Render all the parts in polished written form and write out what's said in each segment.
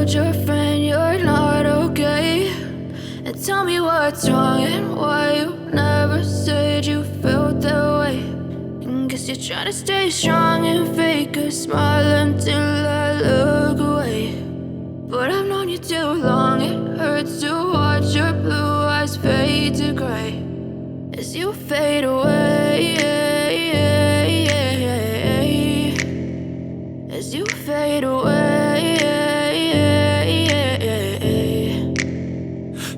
told your friend you're not okay, and tell me what's wrong and why you never said you felt that way. And guess you're trying to stay strong and fake a smile until I look away. But I've known you too long, it hurts to watch your blue eyes fade to gray as you fade away, as you fade away.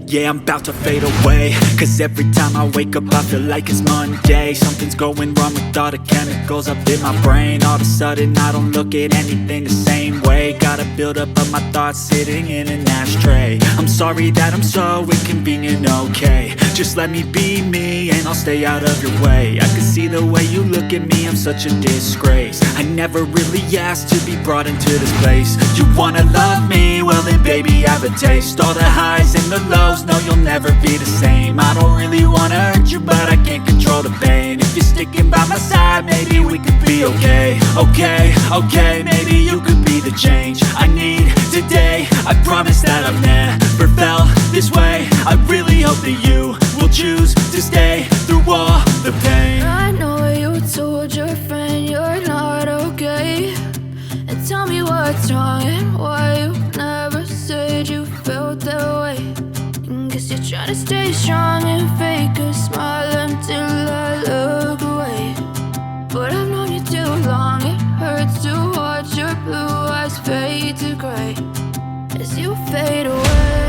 Yeah, I'm about to fade away, cause every time I wake up I feel like it's Monday. Something's going wrong with all the chemicals up in my brain. All of a sudden I don't look at anything the same way. Got a build up of my thoughts sitting in an ashtray. I'm sorry that I'm so inconvenient, okay. Just let me be me and I'll stay out of your way. I can see the way you look at me, I'm such a disgrace. I never really asked to be brought into this place. You wanna love me? Well then baby, have a taste. All the highs and the lows, no, you'll never be the same. I don't really wanna hurt you, but I can't control the pain. If you're sticking by my side, maybe we could be okay. Okay, maybe you could be the change I need today. I promise that I've never felt this way. I really hope that you will choose to stay through all the pain. I know you told your friend you're not okay, and tell me what's wrong and why you never said you felt that way. And guess you're trying to stay strong and fake a smile until I look away. But I've known you too long, it hurts to watch your blue eyes fade to gray as you fade away.